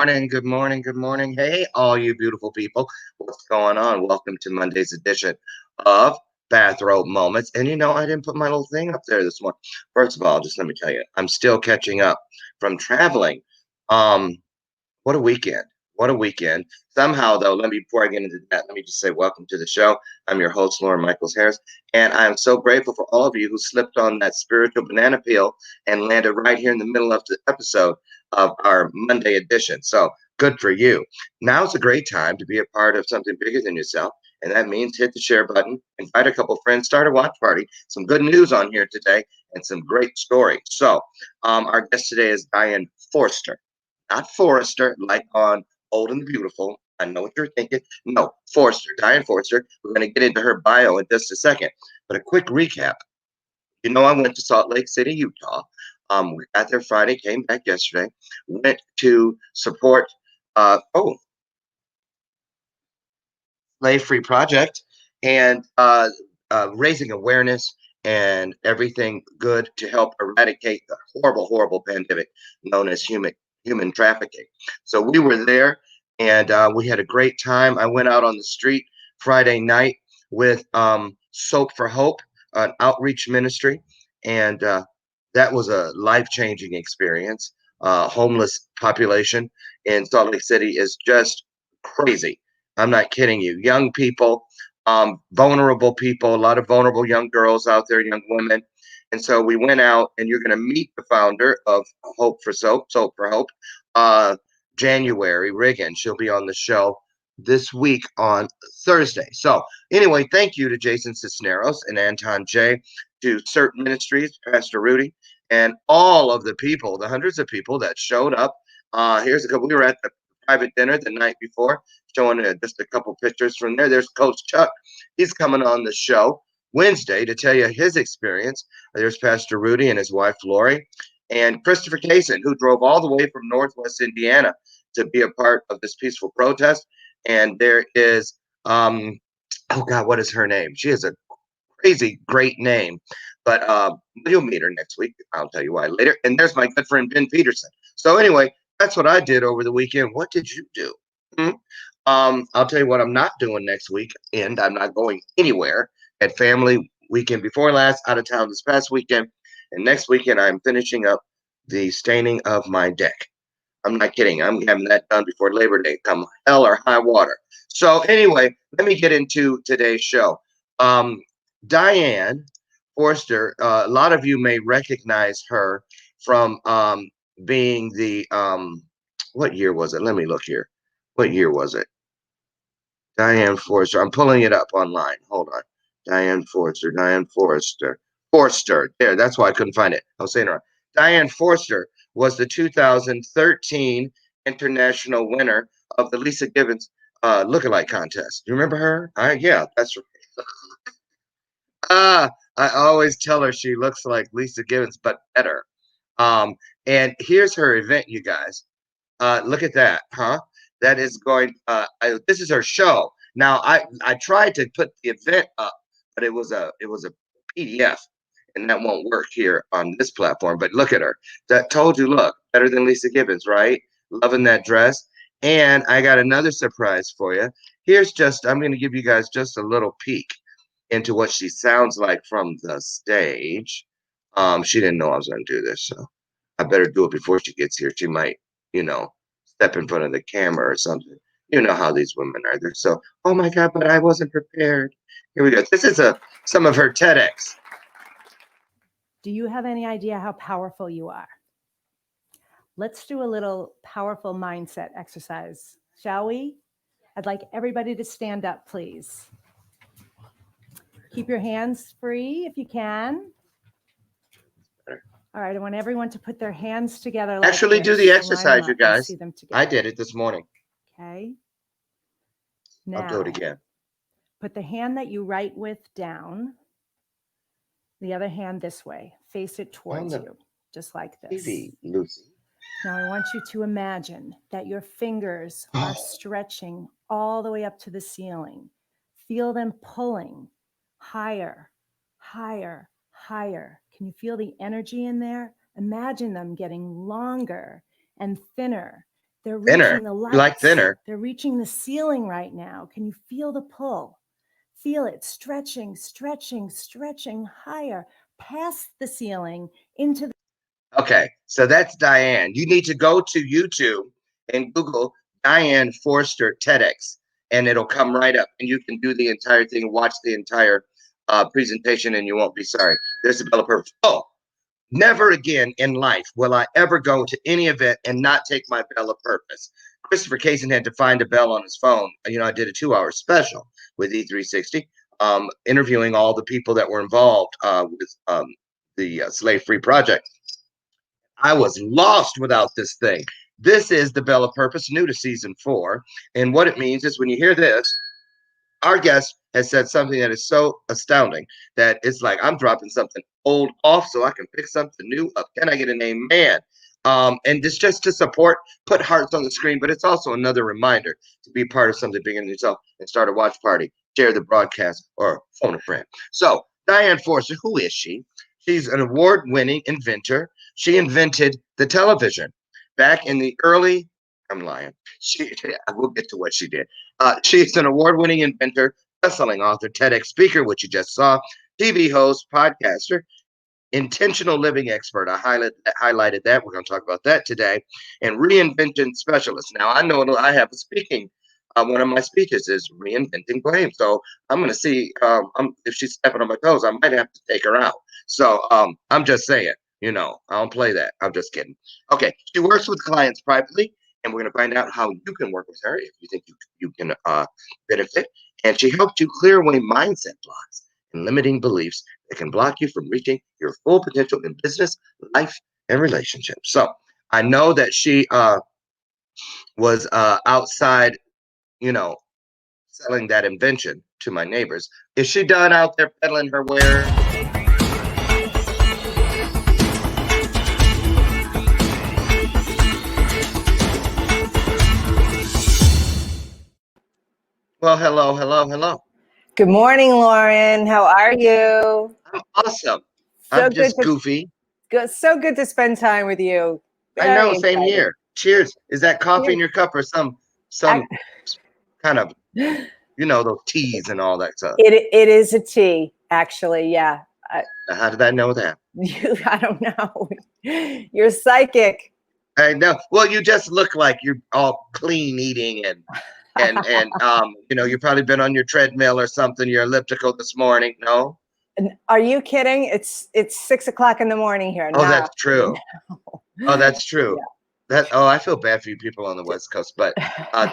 morning, good morning, good morning. Hey, all you beautiful people. What's going on? Welcome to Monday's edition of Bathrobe Moments. And I didn't put my little thing up there this morning. First of all, just let me tell you, I'm still catching up from traveling. Um, what a weekend. What a weekend. Somehow, though, before I get into that, let me just say welcome to the show. I'm your host, Loren Michaels Harris, and I'm so grateful for all of you who slipped on that spiritual banana peel and landed right here in the middle of the episode of our Monday edition. So good for you. Now's a great time to be a part of something bigger than yourself. And that means hit the share button, invite a couple friends, start a watch party. Some good news on here today and some great stories. So, our guest today is Diane Forster, not Forrester, like on Old and the Beautiful. I know what you're thinking. No, Forster, Diane Forster. We're going to get into her bio in just a second. But a quick recap. I went to Salt Lake City, Utah. We got there Friday, came back yesterday, went to support Slave Free Project and raising awareness and everything good to help eradicate the horrible, horrible pandemic known as human trafficking. So we were there and we had a great time. I went out on the street Friday night with Soap for Hope, an outreach ministry, and that was a life-changing experience. Homeless population in Salt Lake City is just crazy. I'm not kidding you. Young people, vulnerable people, a lot of vulnerable young girls out there, young women. And so we went out, and you're going to meet the founder of Hope for Soap, Soap for Hope, uh, January Riggin. She'll be on the show this week on Thursday. So anyway, thank you to Jason Cisneros and Anton J, to Certain Ministries, Pastor Rudy, and all of the people, the hundreds of people that showed up. Here's a couple. We were at the private dinner the night before, showing just a couple pictures from there. There's Coach Chuck. He's coming on the show Wednesday to tell you his experience. There's Pastor Rudy and his wife, Lori, and Christopher Kaysen, who drove all the way from Northwest Indiana to be a part of this peaceful protest. And there is, oh God, what is her name? She has a crazy great name, but you'll meet her next week. I'll tell you why later. And there's my good friend Ben Peterson. So anyway, that's what I did over the weekend. What did you do? Hmm? I'll tell you what I'm not doing next week, and I'm not going anywhere. At family weekend before last, out of town this past weekend, and next weekend I'm finishing up the staining of my deck. I'm not kidding. I'm having that done before Labor Day, come hell or high water. So anyway, let me get into today's show. Um, Diane Forster, a lot of you may recognize her from being the what year was it? Let me look here. What year was it? Diane Forster. I'm pulling it up online. Hold on. Diane Forster. Diane Forster. Forster. There. That's why I couldn't find it. I was saying it wrong. Diane Forster was the 2013 international winner of the Lisa Gibbons lookalike contest. You remember her? Yeah, that's right. I always tell her she looks like Lisa Gibbons, but better. And here's her event, you guys. Look at that, huh? That is going. This is her show. Now, I tried to put the event up, but it was a PDF, and that won't work here on this platform. But look at her. That told you, look, better than Lisa Gibbons, right? Loving that dress. And I got another surprise for you. Here's just. I'm going to give you guys just a little peek into what she sounds like from the stage. She didn't know I was going to do this, so I better do it before she gets here. She might, you know, step in front of the camera or something. You know how these women are. They're so, oh my God, but I wasn't prepared. Here we go. This is some of her TEDx. Do you have any idea how powerful you are? Let's do a little powerful mindset exercise, shall we? I'd like everybody to stand up, please. Keep your hands free if you can. All right, I want everyone to put their hands together like Actually, this. do the Line exercise, them you up and guys. see them together. I did it this morning. Okay. I'll do it Now, again. put the hand that you write with down, the other hand this way. Face it towards you, just like this. TV, Lucy. Now I want you to imagine that your fingers are stretching all the way up to the ceiling. Feel them pulling higher, higher, higher. Can you feel the energy in there? Imagine them getting longer and thinner They're Thinner. reaching the lights. You like thinner. They're reaching the ceiling right now. Can you feel the pull? Feel it stretching, stretching, stretching higher past the ceiling into the. Okay, so that's Diane. You need to go to YouTube and Google Diane Forster TEDx, and it'll come right up, and you can do the entire thing, watch the entire presentation, and you won't be sorry. There's the Bella Purpose. Oh, never again in life will I ever go to any event and not take my bell of purpose. Christopher Kazin had to find a bell on his phone. You know, I did a 2-hour special with E360, interviewing all the people that were involved with the Slave Free Project. I was lost without this thing. This is the Bell of Purpose, new to season 4. And what it means is when you hear this, our guest has said something that is so astounding that it's like I'm dropping something old off so I can pick something new up. Can I get an amen? And this just to support, put hearts on the screen, but it's also another reminder to be part of something bigger than yourself and start a watch party, share the broadcast, or phone a friend. So Diane Forster, who is she? She's an award-winning inventor. She invented the television back in the early. I'm lying. I will get to what she did. She's an award-winning inventor, best-selling author, TEDx speaker, which you just saw, TV host, podcaster, intentional living expert. I highlighted that. We're going to talk about that today. And reinvention specialist. Now, I know I have a speaking. One of my speeches is reinventing blame. So I'm going to see if she's stepping on my toes. I might have to take her out. So I'm just saying, I don't play that. I'm just kidding. Okay. She works with clients privately, and we're going to find out how you can work with her if you think you can benefit. And she helps you clear away mindset blocks and limiting beliefs that can block you from reaching your full potential in business, life, and relationships. So I know that she was outside, selling that invention to my neighbors. Is she done out there peddling her wares? Well, hello, hello, hello. Good morning, Loren. How are you? I'm awesome. So I'm good just goofy. so good to spend time with you. I know, Very same excited. here. Cheers. Is that coffee in Cheers. your cup or some kind of, those teas and all that stuff? It is a tea, actually. Yeah. How did I know that? I don't know. You're psychic. I know. Well, you just look like you're all clean eating and you've probably been on your treadmill or something, your elliptical this morning. No? Are you kidding? It's 6 o'clock in the morning here. Oh, No. that's true. Oh, that's true. Yeah. I feel bad for you people on the West Coast, but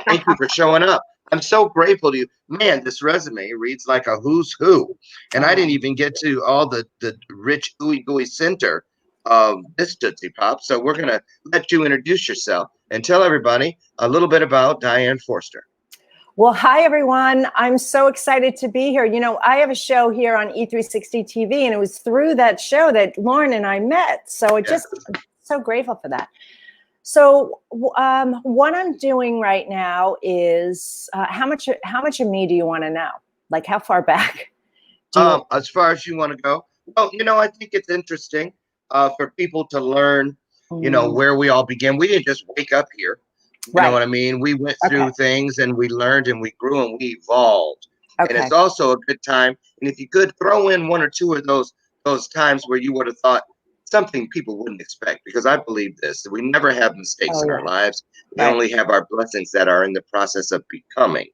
thank you for showing up. I'm so grateful to you. Man, this resume reads like a who's who. And I didn't even get to all the rich ooey gooey center of this Tootsie Pop. So we're gonna let you introduce yourself and tell everybody a little bit about Diane Forster. Well, hi, everyone. I'm so excited to be here. I have a show here on E360 TV, and it was through that show that Loren and I met. So I'm so grateful for that. So what I'm doing right now is how much of me do you want to know? Like how far back? As far as you want to go. Well, I think it's interesting for people to learn, where we all began. We didn't just wake up here. You know what I mean? We went through things and we learned and we grew and we evolved. And it's also a good time. And if you could throw in one or two of those times where you would have thought something people wouldn't expect, because I believe this, we never have mistakes in our lives. We only have our blessings that are in the process of becoming.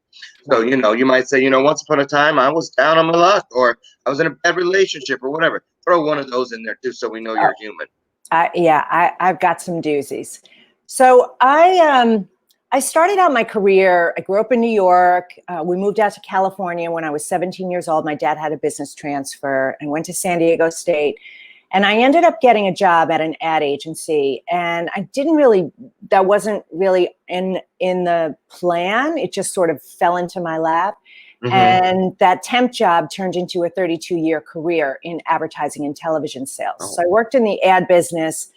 So, you might say, once upon a time I was down on my luck, or I was in a bad relationship or whatever. Throw one of those in there too, so we know you're human. I've got some doozies. So I started out my career. I grew up in New York. We moved out to California when I was 17 years old. My dad had a business transfer and went to San Diego State. And I ended up getting a job at an ad agency. And that wasn't really in the plan. It just sort of fell into my lap. Mm-hmm. And that temp job turned into a 32-year career in advertising and television sales. Oh. So I worked in the ad business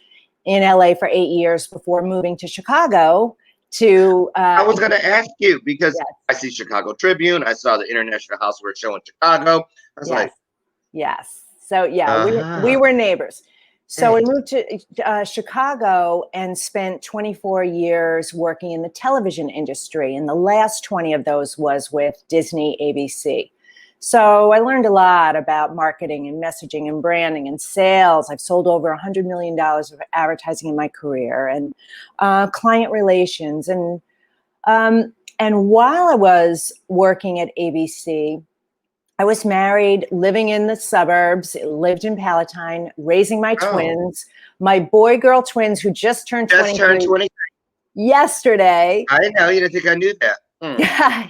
in LA for 8 years before moving to Chicago to... I was going to ask you, because I see Chicago Tribune. I saw the International Housework Show in Chicago. I was like... Yes. So we were neighbors. So I moved to Chicago and spent 24 years working in the television industry. And the last 20 of those was with Disney ABC. So I learned a lot about marketing and messaging and branding and sales. I've sold over $100 million of advertising in my career, and client relations. And while I was working at ABC, I was married, living in the suburbs, lived in Palatine, raising my twins, my boy-girl twins who just turned 23 yesterday. I know, you didn't think I knew that. Yeah,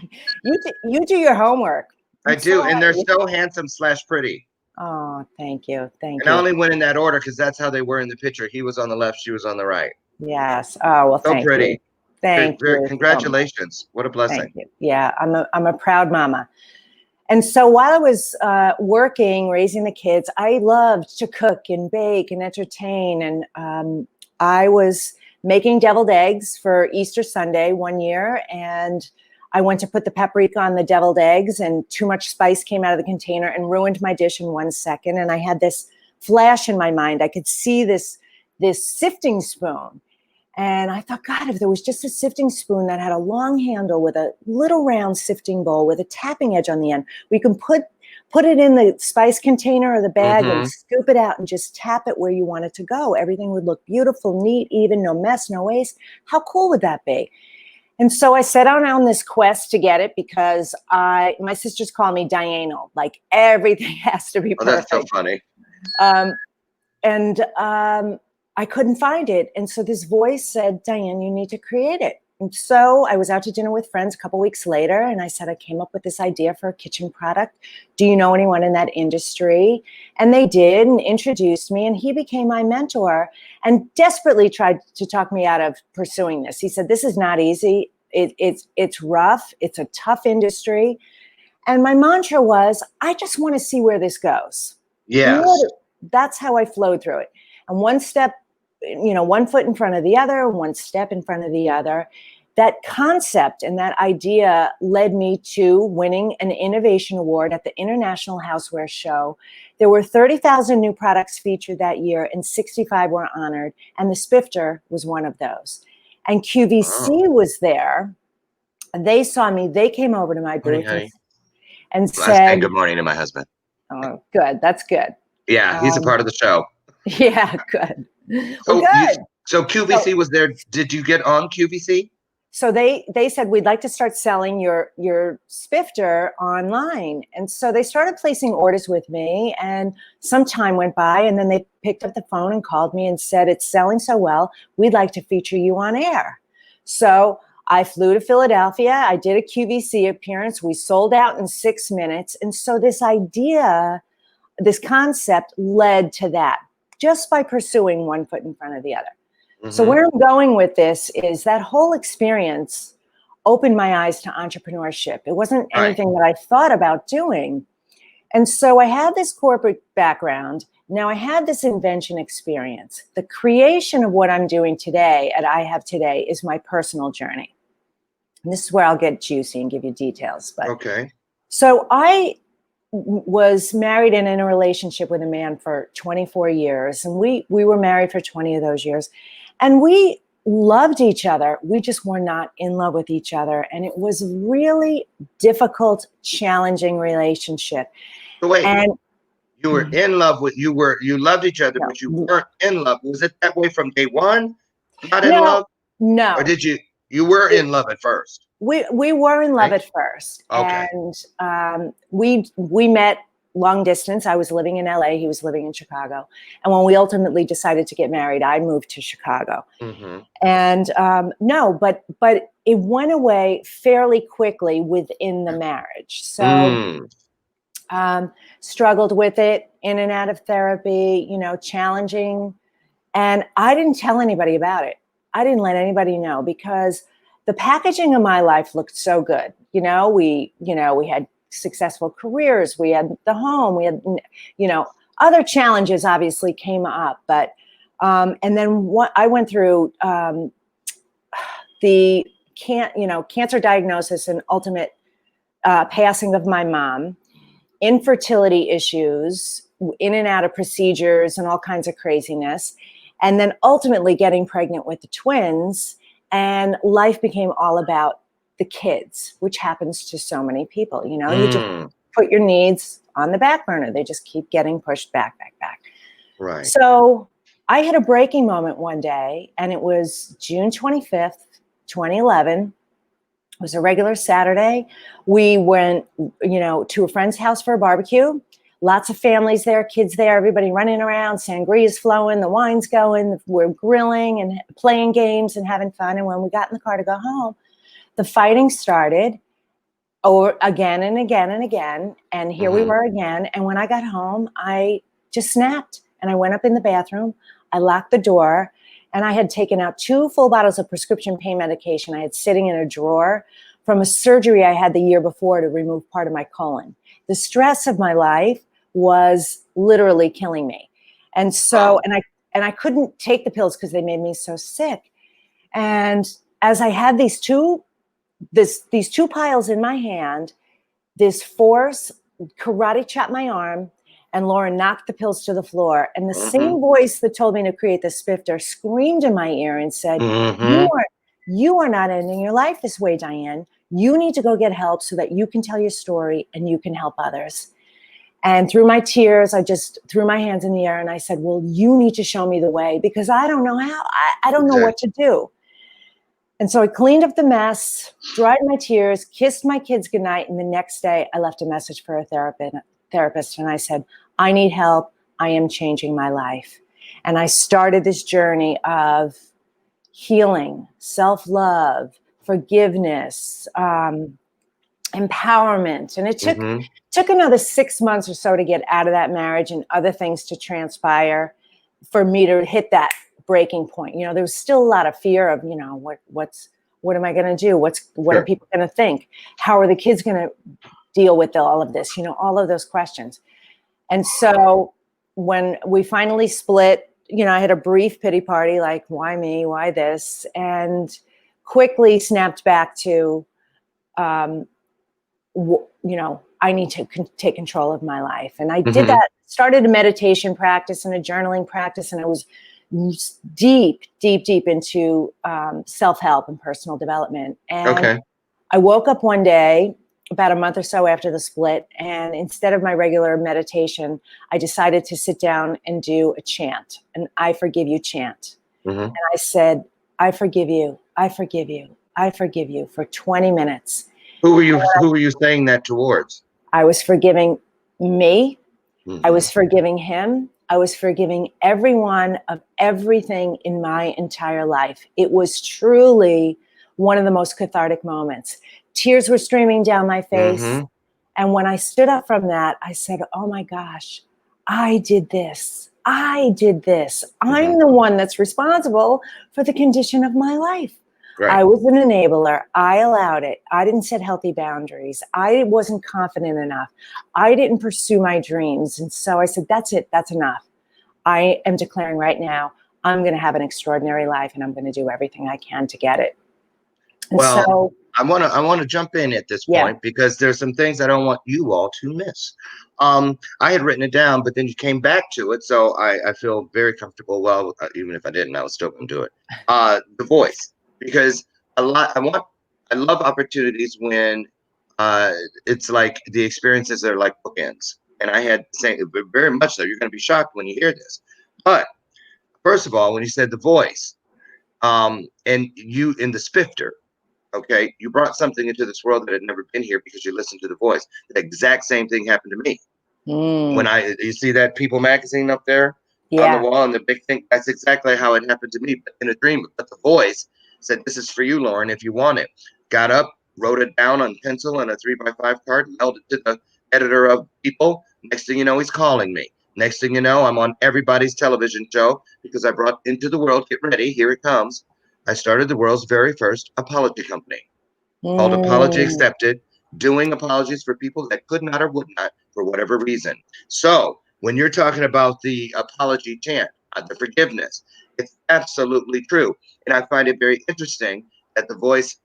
you do your homework. I do, and they're so handsome / pretty. Oh, thank you, thank And you. I only went in that order because that's how they were in the picture. He was on the left, she was on the right. Yes. Oh, well, So thank pretty. you. Thank you. Congratulations. What a blessing. Thank you. Yeah, I'm a proud mama. And so while I was working, raising the kids, I loved to cook and bake and entertain. And I was making deviled eggs for Easter Sunday one year. And I went to put the paprika on the deviled eggs, and too much spice came out of the container and ruined my dish in 1 second. And I had this flash in my mind. I could see this sifting spoon. And I thought, God, if there was just a sifting spoon that had a long handle with a little round sifting bowl with a tapping edge on the end, we can put it in the spice container or the bag and scoop it out and just tap it where you want it to go. Everything would look beautiful, neat, even, no mess, no waste. How cool would that be? And so I set out on this quest to get it because my sisters call me Dianal. Like, everything has to be perfect. Oh, that's so funny. I couldn't find it. And so this voice said, Diane, you need to create it. And so I was out to dinner with friends a couple weeks later, and I said, I came up with this idea for a kitchen product. Do you know anyone in that industry? And they did, and introduced me, and he became my mentor and desperately tried to talk me out of pursuing this. He said, this is not easy. It's rough. It's a tough industry. And my mantra was, I just want to see where this goes. Yes. That's how I flowed through it. And one step, one foot in front of the other, one step in front of the other. That concept and that idea led me to winning an innovation award at the International Houseware Show. There were 30,000 new products featured that year, and 65 were honored. And the Spifter was one of those. And QVC was there. They saw me. They came over to my booth and said, good morning to my husband. Oh, good. That's good. Yeah, he's a part of the show. Yeah, good. So, good. So QVC was there. Did you get on QVC? So they said, we'd like to start selling your Spifter online. And so they started placing orders with me, and some time went by, and then they picked up the phone and called me and said, it's selling so well, we'd like to feature you on air. So I flew to Philadelphia. I did a QVC appearance. We sold out in 6 minutes. And so this idea, this concept led to that, just by pursuing one foot in front of the other. So where I'm going with this is that whole experience opened my eyes to entrepreneurship. It wasn't anything that I thought about doing. And so I had this corporate background. Now I had this invention experience. The creation of what I'm doing today at I Have Today is my personal journey. And this is where I'll get juicy and give you details. But so I was married and in a relationship with a man for 24 years. And we were married for 20 of those years. And we loved each other. We just were not in love with each other. And it was a really difficult, challenging relationship. So wait, and you were in love with, you loved each other, but you weren't in love. Was it that way from day one? Not in love? No. Or did you were in love at first? We were in love at first. Okay. And we met long distance. I was living in LA. He was living in Chicago. And when we ultimately decided to get married, I moved to Chicago. And but it went away fairly quickly within the marriage. So struggled with it, in and out of therapy, challenging. And I didn't tell anybody about it. I didn't let anybody know, because the packaging of my life looked so good. We had successful careers, we had the home, we had, other challenges obviously came up, but, and then I went through the cancer diagnosis and ultimate passing of my mom, infertility issues, in and out of procedures and all kinds of craziness. And then ultimately getting pregnant with the twins, and life became all about the kids, which happens to so many people. You know, you just put your needs on the back burner. They just keep getting pushed back. Right. So I had a breaking moment one day, and it was June 25th, 2011. It was a regular Saturday. We went, to a friend's house for a barbecue. Lots of families there, kids there, everybody running around, sangria's flowing, the wine's going, we're grilling and playing games and having fun. And when we got in the car to go home, the fighting started over again and again and again. And here we were again. And when I got home, I just snapped and I went up in the bathroom. I locked the door, and I had taken out 2 full bottles of prescription pain medication I had sitting in a drawer from a surgery I had the year before to remove part of my colon. The stress of my life was literally killing me. And so, and I couldn't take the pills because they made me so sick. And as I had these two piles in my hand, this force karate chopped my arm, and Loren knocked the pills to the floor. And the same voice that told me to create the spifter screamed in my ear and said, you are not ending your life this way, Diane. You need to go get help so that you can tell your story and you can help others. And through my tears, I just threw my hands in the air and I said, well, you need to show me the way, because I don't know how. I don't know what to do. And so I cleaned up the mess, dried my tears, kissed my kids goodnight. And the next day I left a message for a therapist. And I said, I need help. I am changing my life. And I started this journey of healing, self-love, forgiveness, empowerment. And it took another 6 months or so to get out of that marriage and other things to transpire for me to hit that breaking point. You know, there was still a lot of fear of, what am I going to do? What are people going to think? How are the kids going to deal with all of this? All of those questions. And so when we finally split, I had a brief pity party, like, why me? Why this? And quickly snapped back to, I need to take control of my life. And I did that, started a meditation practice and a journaling practice. And I was deep into self-help and personal development. And I woke up one day about a month or so after the split, and instead of my regular meditation, I decided to sit down and do a chant, an I forgive you chant. And I said, I forgive you, I forgive you, I forgive you, for 20 minutes. Who were you saying that towards? I was forgiving me. I was forgiving him. I was forgiving everyone of everything in my entire life. It was truly one of the most cathartic moments. Tears were streaming down my face. And when I stood up from that, I said, oh my gosh, I did this. I'm the one that's responsible for the condition of my life. Right. I was an enabler. I allowed it. I didn't set healthy boundaries. I wasn't confident enough. I didn't pursue my dreams. And so I said, that's it. That's enough. I am declaring right now, I'm going to have an extraordinary life, and I'm going to do everything I can to get it. And well, so I want to jump in at this point because there's some things I don't want you all to miss. I had written it down, but then you came back to it, so I feel very comfortable. Well, even if I didn't, I was still going to do it. The voice, because I love opportunities when it's like the experiences are like bookends, and I had saying very much so. You're going to be shocked when you hear this, but first of all, when you said the voice, and you in the spifter. Okay, you brought something into this world that had never been here because you listened to the voice. The exact same thing happened to me. When you see that People magazine up there on the wall and the big thing, that's exactly how it happened to me, but in a dream. But the voice said, this is for you, Loren, if you want it. Got up, wrote it down on pencil on a 3x5 card, mailed it to the editor of People. Next thing you know, he's calling me. Next thing you know, I'm on everybody's television show because I brought into the world, get ready, here it comes. I started the world's very first apology company called Apology Accepted, doing apologies for people that could not or would not for whatever reason. So when you're talking about the apology chant, the forgiveness, it's absolutely true. And I find it very interesting that the voice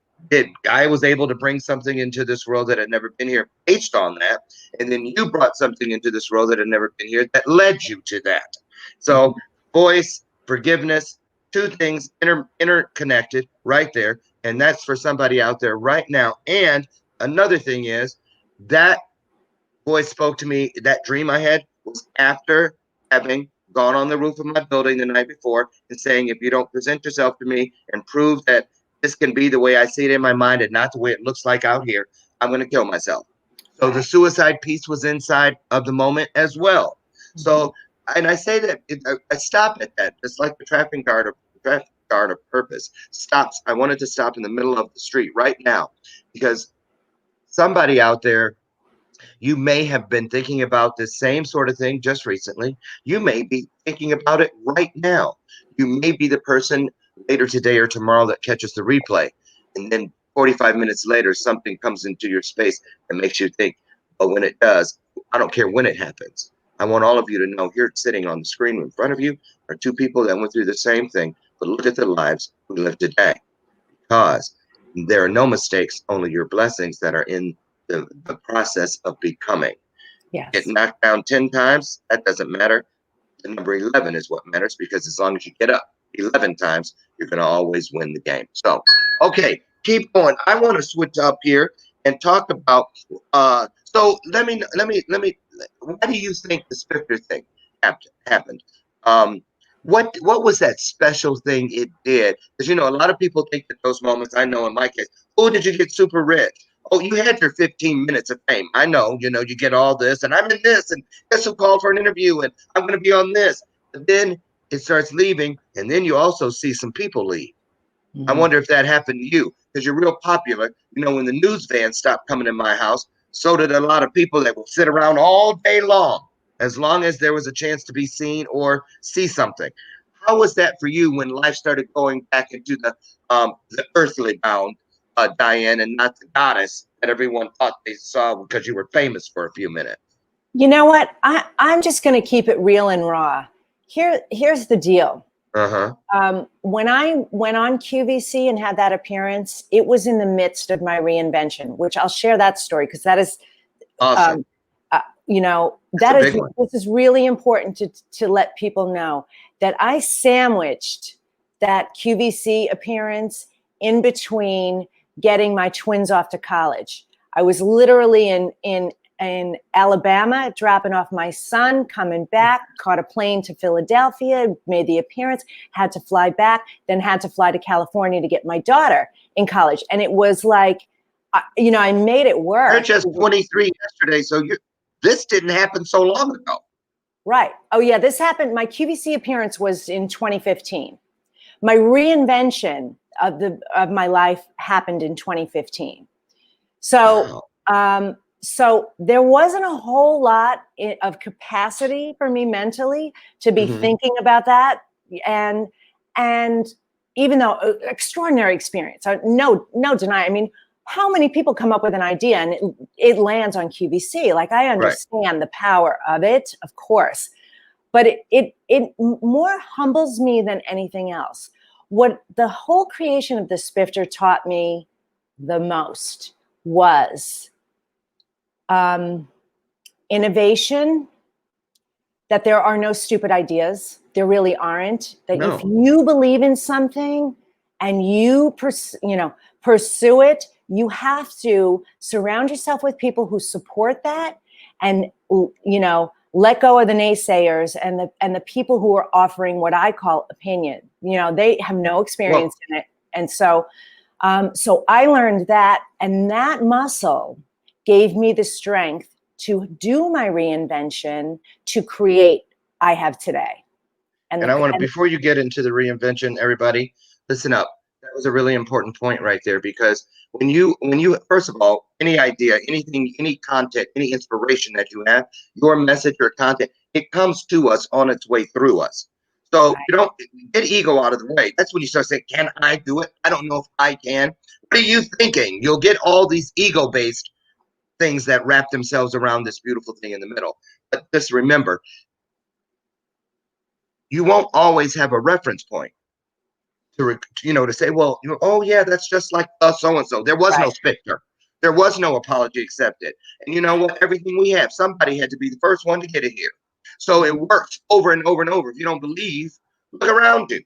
I was able to bring something into this world that had never been here based on that. And then you brought something into this world that had never been here that led you to that. So voice, forgiveness, two things interconnected right there. And that's for somebody out there right now. And another thing is that voice spoke to me. That dream I had was after having gone on the roof of my building the night before and saying, if you don't present yourself to me and prove that this can be the way I see it in my mind and not the way it looks like out here, I'm going to kill myself. So the suicide piece was inside of the moment as well. So, and I say that I stop at that, just like the traffic guard of purpose stops. I wanted to stop in the middle of the street right now because somebody out there, you may have been thinking about this same sort of thing just recently. You may be thinking about it right now. You may be the person later today or tomorrow that catches the replay. And then 45 minutes later, something comes into your space and makes you think, but when it does, I don't care when it happens. I want all of you to know here sitting on the screen in front of you are two people that went through the same thing, but look at the lives we live today. Because there are no mistakes, only your blessings that are in the process of becoming. Get Yes. knocked down 10 times, that doesn't matter. The number 11 is what matters because as long as you get up 11 times, you're going to always win the game. So, okay, keep going. I want to switch up here and talk about, so why do you think the Spifter thing happened? What was that special thing it did? Because, a lot of people think that those moments, I know in my case, oh, did you get super rich? Oh, you had your 15 minutes of fame. I know, you get all this, and I'm in this, and guess who called for an interview, and I'm going to be on this. But then it starts leaving, and then you also see some people leave. I wonder if that happened to you because you're real popular. When the news vans stopped coming in my house, so did a lot of people that would sit around all day long as there was a chance to be seen or see something. How was that for you when life started going back into the earthly bound, Diane, and not the goddess that everyone thought they saw because you were famous for a few minutes? You know what? I'm just going to keep it real and raw. Here's the deal. Uh-huh. When I went on QVC and had that appearance, it was in the midst of my reinvention, which I'll share that story because that is Awesome. This is really important to let people know that I sandwiched that QVC appearance in between getting my twins off to college. I was literally in Alabama, dropping off my son, coming back, caught a plane to Philadelphia, made the appearance, had to fly back, then had to fly to California to get my daughter in college. And it was like, I made it work. You're just 23 yesterday, so this didn't happen so long ago. Right. Oh, yeah, this happened. My QVC appearance was in 2015. My reinvention of my life happened in 2015. So, wow. So there wasn't a whole lot of capacity for me mentally to be thinking about that. And even though extraordinary experience, no deny. I mean, how many people come up with an idea and it lands on QVC? Like, I understand the power of it, of course, but it more humbles me than anything else. What the whole creation of the Spifter taught me the most was innovation, that there are no stupid ideas. There really aren't. That if you believe in something and you pursue it, you have to surround yourself with people who support that and, let go of the naysayers and the people who are offering what I call opinion. They have no experience in it. And so I learned that, and that muscle gave me the strength to do my reinvention to create I have today. And I want to, before you get into the reinvention, everybody, listen up. That was a really important point right there, because when you, first of all, any idea, anything, any content, any inspiration that you have, your message, your content, it comes to us on its way through us. So you don't get ego out of the way. That's when you start saying, can I do it? I don't know if I can. What are you thinking? You'll get all these ego-based things that wrap themselves around this beautiful thing in the middle. But just remember, you won't always have a reference point. to say, well, oh yeah, that's just like so and so. There was no Right. specter. There was no apology accepted. And you know what? Everything we have, somebody had to be the first one to get it here. So it works over and over and over. If you don't believe, look around you.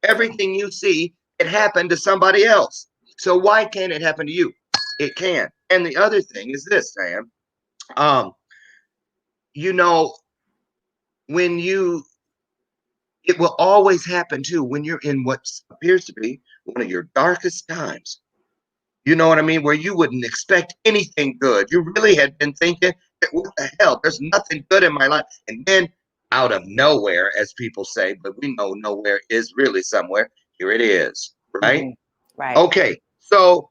Everything you see, it happened to somebody else. So why can't it happen to you? It can. And the other thing is this, Sam. Um, you know, when you it will always happen too when you're in what appears to be one of your darkest times. You know what I mean? Where you wouldn't expect anything good. You really had been thinking, what the hell? There's nothing good in my life. And then out of nowhere, as people say, but we know nowhere is really somewhere. Here it is, right? Mhm. Right. Okay. So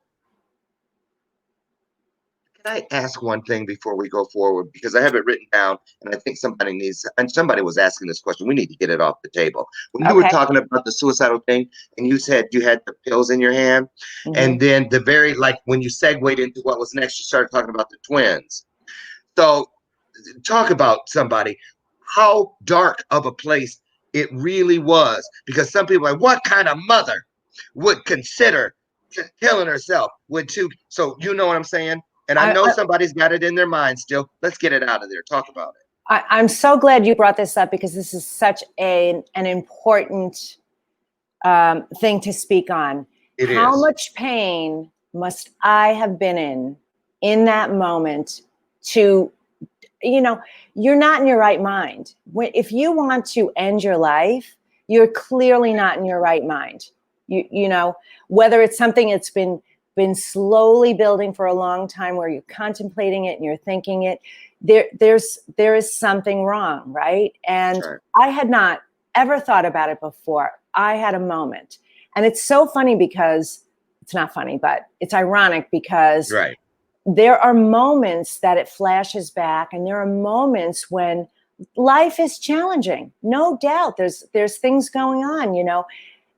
can I ask one thing before we go forward? Because I have it written down, and I think somebody needs, and somebody was asking this question. We need to get it off the table. When you were Okay. talking about the suicidal thing, and you said you had the pills in your hand, Mhm. and then like when you segued into what was next, you started talking about the twins. So talk about somebody, how dark of a place it really was. Because some people are like, what kind of mother would consider killing herself with two? So you know what I'm saying? And I I, know I, somebody's got it in their mind still. Let's get it out of there. Talk about it. I'm so glad you brought this up because this is such an important thing to speak on. It How is. much pain must I have been in that moment to, you're not in your right mind. If you want to end your life, you're clearly not in your right mind. Whether it's something that's been slowly building for a long time where you're contemplating it and you're thinking it, there is something wrong, right? And Right. I had not ever thought about it before. I had a moment. And it's so funny because it's not funny, but it's ironic because Right. there are moments that it flashes back, and there are moments when life is challenging. No doubt there's things going on,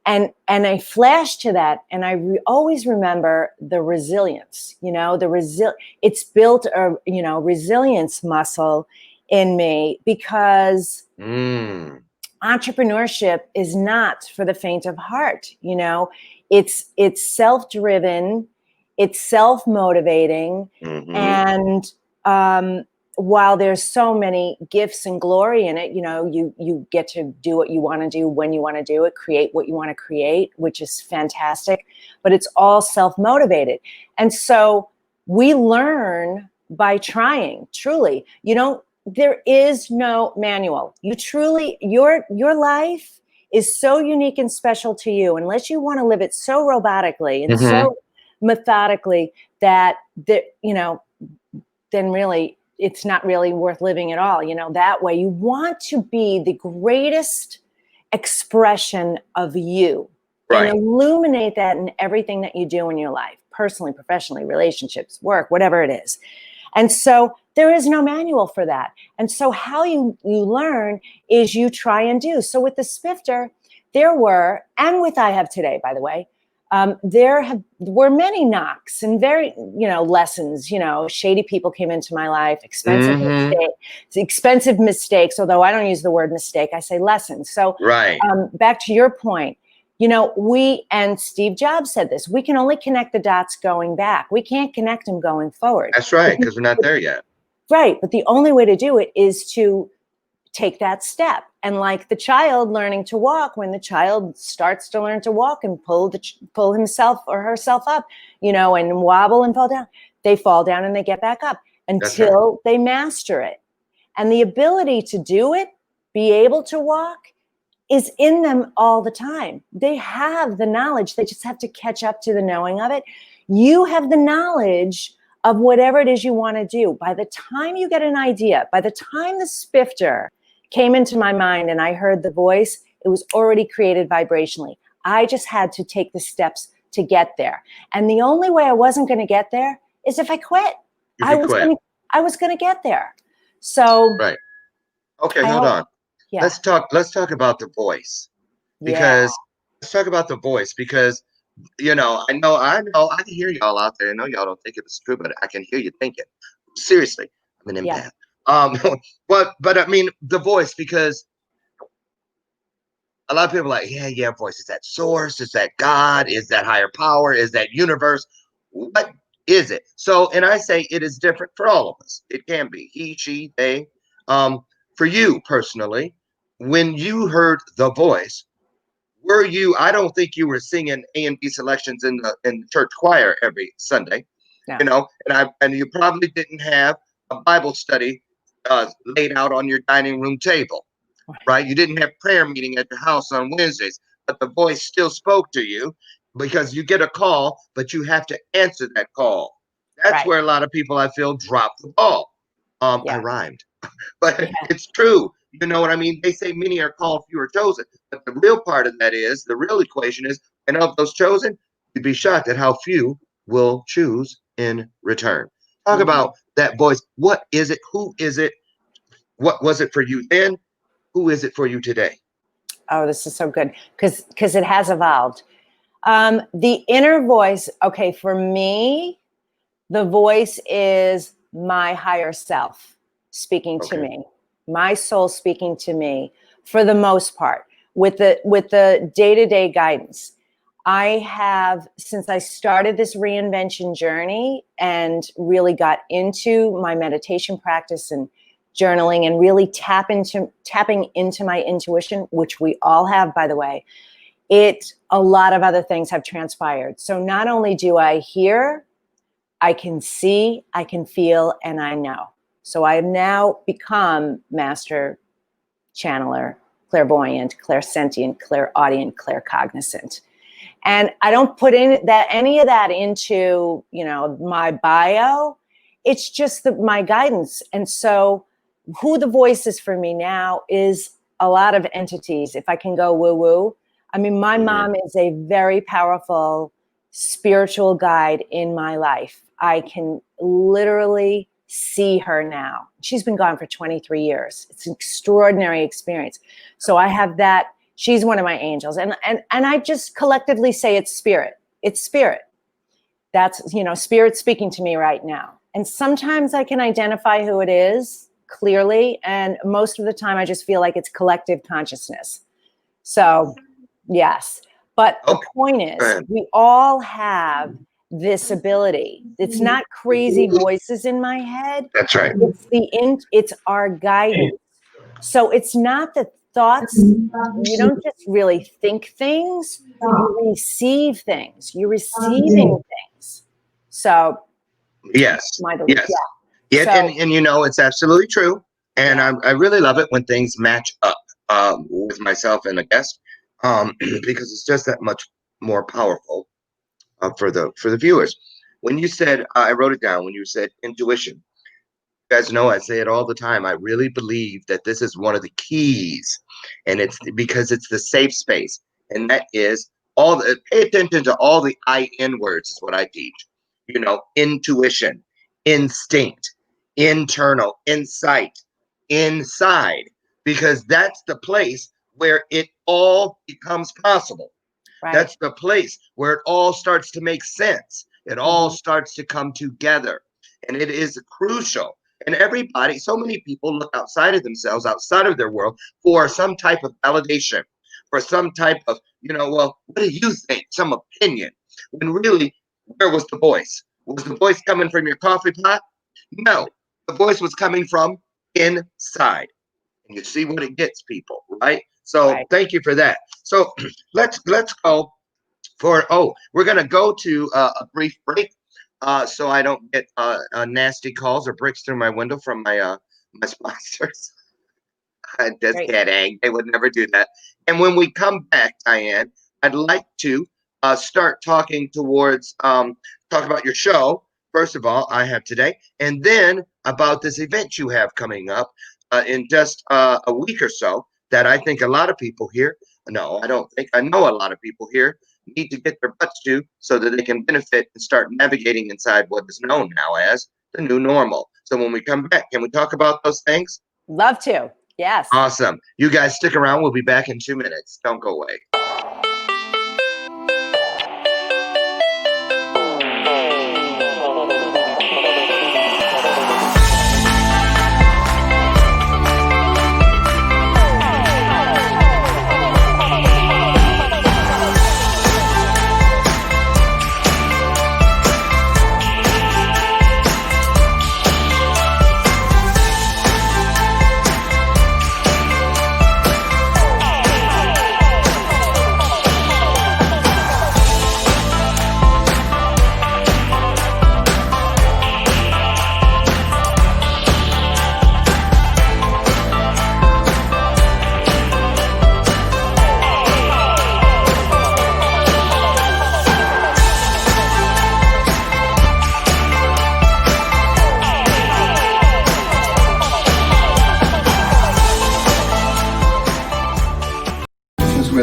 and I flash to that, and I always remember the resilience. It's built a resilience muscle in me because Mm. entrepreneurship is not for the faint of heart. It's self-driven, it's self-motivating, Hmm. and while there's so many gifts and glory in it, you get to do what you want to do when you want to do it, create what you want to create, which is fantastic, but it's all self-motivated. And so we learn by trying. Truly, there is no manual. Your life is so unique and special to you, unless you want to live it so robotically and Hmm. so methodically then really it's not really worth living at all. That way you want to be the greatest expression of you and Right. illuminate that in everything that you do in your life, personally, professionally, relationships, work, whatever it is. And so there is no manual for that. And so how you learn is you try and do. So with the Spifter, there were, and with I Have Today, by the way, were many knocks and very, lessons. Shady people came into my life, Hmm. expensive mistakes. Although I don't use the word mistake, I say lessons. So Right. back to your point, and Steve Jobs said this: we can only connect the dots going back. We can't connect them going forward. That's right. Because we're not there yet. Right, but the only way to do it is to take that step. And like the child learning to walk, when the child starts to learn to walk and pull himself or herself up, and wobble and fall down, they fall down and they get back up That's right. until they master it. And the ability to do it, be able to walk, is in them all the time. They have the knowledge. They just have to catch up to the knowing of it. You have the knowledge of whatever it is you want to do. By the time you get an idea, by the time the Spifter came into my mind and I heard the voice, it was already created vibrationally. I just had to take the steps to get there. And the only way I wasn't going to get there is if I quit. If I you was quit. going to I was going to get there. So Right. Okay, I hold hope, on. yeah, Let's talk about the voice. yeah, Because let's talk about the voice because I can hear y'all out there. I know y'all don't think it's true, but I can hear you thinking. Seriously, I'm an yeah. empath. Um, but I mean the voice because a lot of people are like, yeah, voice. Is that source? Is that God? Is that higher power? Is that universe? What is it? So, and I say it is different for all of us. It can be he, she, they. For you personally, when you heard the voice, were you? I don't think you were singing A&B selections in the church choir every Sunday, No. and you probably didn't have a Bible study laid out on your dining room table, right? You didn't have prayer meeting at the house on Wednesdays, but the voice still spoke to you because you get a call, but you have to answer that call. That's Right. where a lot of people I feel drop the ball. I Yeah. rhymed, but Yeah. it's true. You know what I mean? They say many are called, few are chosen. But the real part of that is the real equation is, and of those chosen, you'd be shocked at how few will choose in return. Talk Mhm. about that voice. What is it? Who is it? What was it for you then? Who is it for you today? Oh, this is so good because it has evolved. The inner voice, okay, for me, the voice is my higher self speaking to Okay. me, my soul speaking to me for the most part with the day-to-day guidance. I have, since I started this reinvention journey and really got into my meditation practice and journaling and really tapping into my intuition, which we all have, by the way, a lot of other things have transpired. So not only do I hear, I can see, I can feel, and I know. So I have now become master channeler, clairvoyant, clairsentient, clairaudient, claircognizant. And I don't put any of that into, my bio. It's just my guidance. And so who the voice is for me now is a lot of entities. If I can go woo woo. I mean, my mom is a very powerful spiritual guide in my life. I can literally see her now. She's been gone for 23 years. It's an extraordinary experience. So I have that. She's one of my angels. And I just collectively say it's spirit. It's spirit. That's, spirit speaking to me right now. And sometimes I can identify who it is clearly. And most of the time I just feel like it's collective consciousness. So yes. But the point is, we all have this ability. It's not crazy voices in my head. That's right. It's our guidance. So it's not the thoughts. You don't just really think things, you receive things. You're receiving things. So Yes. Yes. Yeah. So, And it's absolutely true. And Yeah. I really love it when things match up with myself and a guest, because it's just that much more powerful for the viewers. When you said, I wrote it down, when you said intuition, you guys know I say it all the time. I really believe that this is one of the keys, and it's because it's the safe space, and that is pay attention to all the IN words is what I teach. Intuition, instinct, internal, insight, inside, because that's the place where it all becomes possible. Right. That's the place where it all starts to make sense. It all Mhm. starts to come together. And it is crucial. And everybody, so many people look outside of themselves, outside of their world, for some type of validation, for some type of, well, what do you think? Some opinion. When really, where was the voice? Was the voice coming from your coffee pot? No, the voice was coming from inside. And you see what it gets, people, right? So Right. thank you for that. So let's go we're gonna go to a brief break, so I don't get nasty calls or bricks through my window from my sponsors. Just Great. kidding. They would never do that. And when we come back, Diane, I'd like to start talking towards talk about your show. First of all, I have today, and then about this event you have coming up in just a week or so. That I think a lot of people here. No, I don't think. I know a lot of people here need to get their butts to so that they can benefit and start navigating inside what is known now as the new normal. So when we come back, can we talk about those things? Love to. Yes. Awesome. You guys stick around. We'll be back in 2 minutes. Don't go away.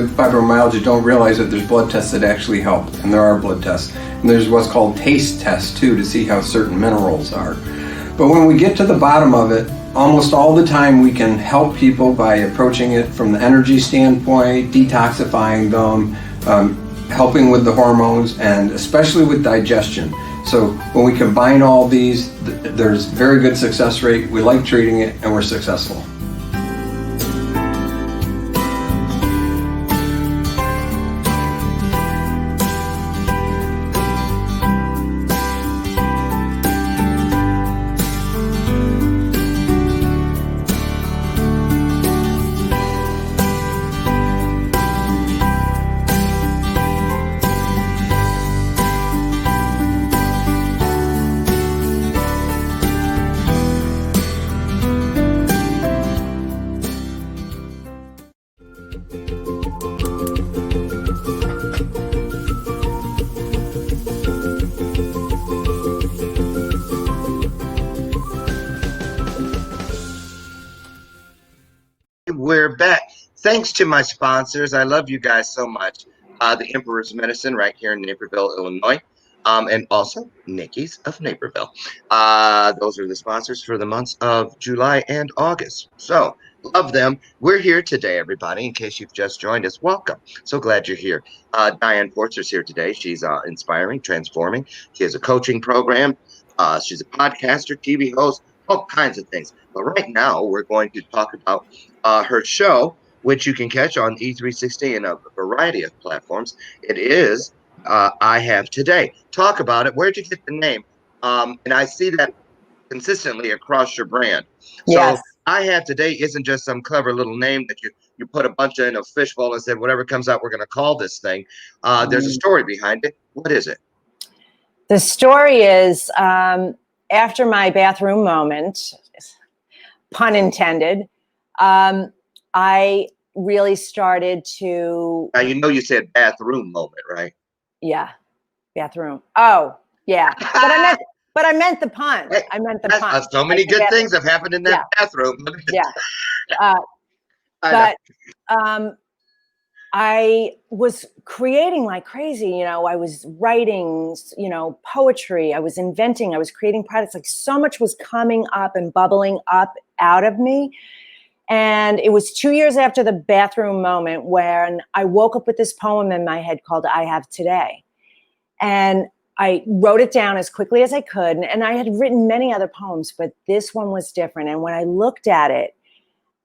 with fibromyalgia don't realize that there's blood tests that actually help, and there are blood tests. And there's what's called taste tests too, to see how certain minerals are. But when we get to the bottom of it, almost all the time we can help people by approaching it from the energy standpoint, detoxifying them, helping with the hormones, and especially with digestion. So when we combine all these, there's very good success rate. We like treating it, and we're successful. We're back. Thanks to my sponsors. I love you guys so much. The Emperor's Medicine right here in Naperville, Illinois. And also Nikki's of Naperville. Those are the sponsors for the months of July and August. So love them. We're here today, everybody. In case you've just joined us, welcome. So glad you're here. Diane Porter's here today. She's inspiring, transforming. She has a coaching program. She's a podcaster, TV host, all kinds of things. But right now, we're going to talk about her show, which you can catch on E360 and a variety of platforms. It is I Have Today. Talk about it. Where'd you get the name? And I see that consistently across your brand. Yes. So I Have Today isn't just some clever little name that you put a bunch in a fishbowl and said, whatever comes out, we're going to call this thing. There's a story behind it. What is it? The story is after my bathroom moment, pun intended, I really started to. Now, you said bathroom moment, right? Yeah, bathroom. Oh, yeah. But I meant the pun. Hey, I meant the pun. So many good things have happened in that bathroom. Yeah. But I was creating like crazy. I was writing, poetry. I was inventing. I was creating products. Like so much was coming up and bubbling up out of me. And it was 2 years after the bathroom moment when I woke up with this poem in my head called I Have Today. And I wrote it down as quickly as I could. And I had written many other poems, but this one was different. And when I looked at it,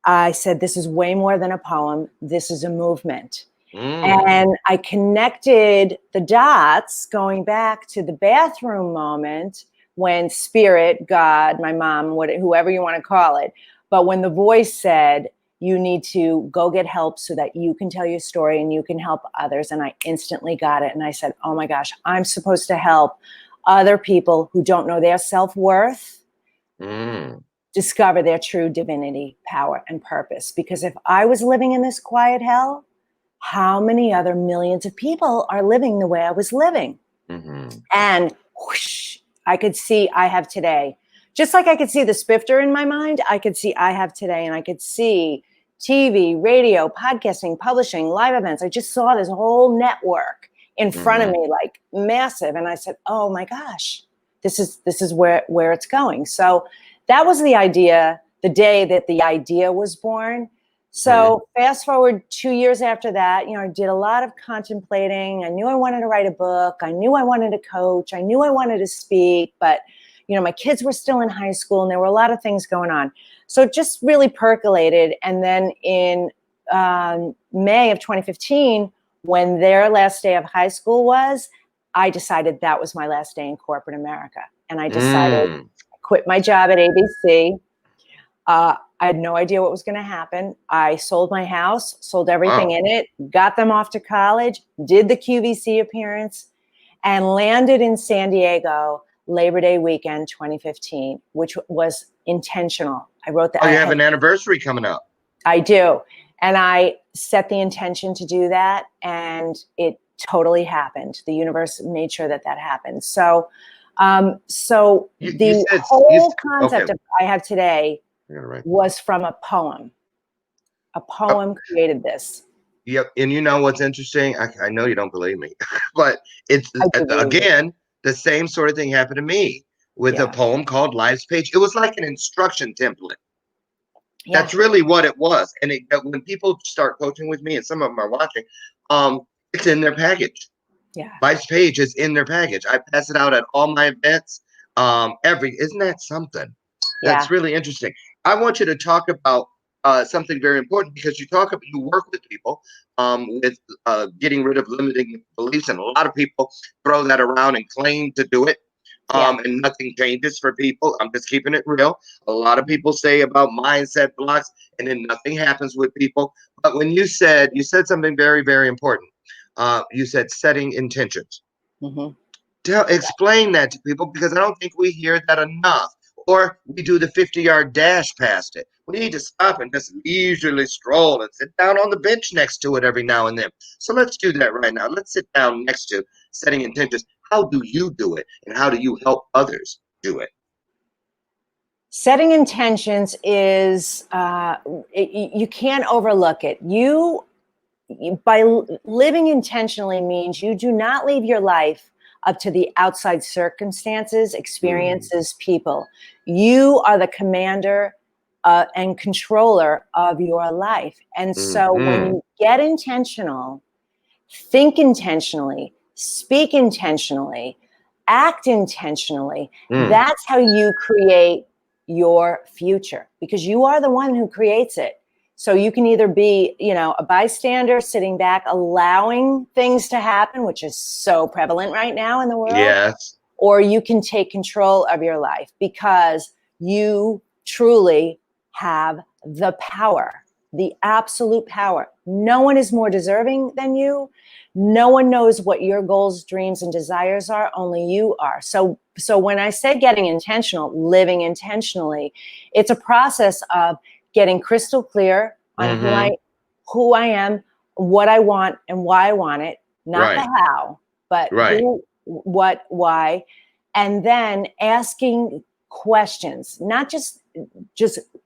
I said, this is way more than a poem. This is a movement. And I connected the dots going back to the bathroom moment when spirit, God, my mom, whoever you want to call it, but when the voice said, you need to go get help so that you can tell your story and you can help others. And I instantly got it. And I said, oh my gosh, I'm supposed to help other people who don't know their self-worth discover their true divinity, power, and purpose. Because if I was living in this quiet hell, how many other millions of people are living the way I was living? And whoosh, I could see I Have Today. Just like I could see the Spifter in my mind, I could see I Have Today, and I could see TV, radio, podcasting, publishing, live events. I just saw this whole network in front of me, like massive. And I said, oh my gosh, this is where it's going. So that was the idea, the day that the idea was born. So fast forward 2 years after that, I did a lot of contemplating. I knew I wanted to write a book. I knew I wanted to coach. I knew I wanted to speak, but my kids were still in high school and there were a lot of things going on. So it just really percolated. And then in May of 2015, when their last day of high school was, I decided that was my last day in corporate America. And I decided I quit my job at ABC. I had no idea what was going to happen. I sold my house, sold everything in it, got them off to college, did the QVC appearance, and landed in San Diego Labor Day weekend 2015, which was intentional. I wrote that. Oh, you have an anniversary coming up. I do. And I set the intention to do that, and it totally happened. The universe made sure that happened. So the whole concept of I Have Today was from a poem. A poem created this. Yep. And you know what's interesting? I know you don't believe me, but it's I do believe it. again, the same sort of thing happened to me with a Yeah. poem called Life's Page. It was like an instruction template. Yeah. That's really what it was. And when people start coaching with me, and some of them are watching, it's in their package. Yeah. Life's Page is in their package. I pass it out at all my events. Isn't that something? Yeah. That's really interesting. I want you to talk about something very important, because you work with people with getting rid of limiting beliefs, and a lot of people throw that around and claim to do it. Yeah. And nothing changes for people. I'm just keeping it real. A lot of people say about mindset blocks, and then nothing happens with people. But when you said something very, very important. You said setting intentions. Hmm. Explain that to people, because I don't think we hear that enough. Or we do the 50-yard dash past it. We need to stop and just leisurely stroll and sit down on the bench next to it every now and then. So let's do that right now. Let's sit down next to setting intentions. How do you do it? And how do you help others do it? Setting intentions is, you can't overlook it. Living intentionally means you do not leave your life up to the outside circumstances, experiences, people. You are the commander and controller of your life. And so when Mm-hmm. you get intentional, think intentionally, speak intentionally, act intentionally, Mm. that's how you create your future, because you are the one who creates it. So you can either be, a bystander sitting back, allowing things to happen, which is so prevalent right now in the world, Yes. or you can take control of your life, because you truly have the power, the absolute power. No one is more deserving than you. No one knows what your goals, dreams, and desires are. Only you are. So when I say getting intentional, living intentionally, it's a process of getting crystal clear on Mm-hmm. who I am, what I want, and why I want it. Not the Right. how, but Right. who, what, why, and then asking questions, not just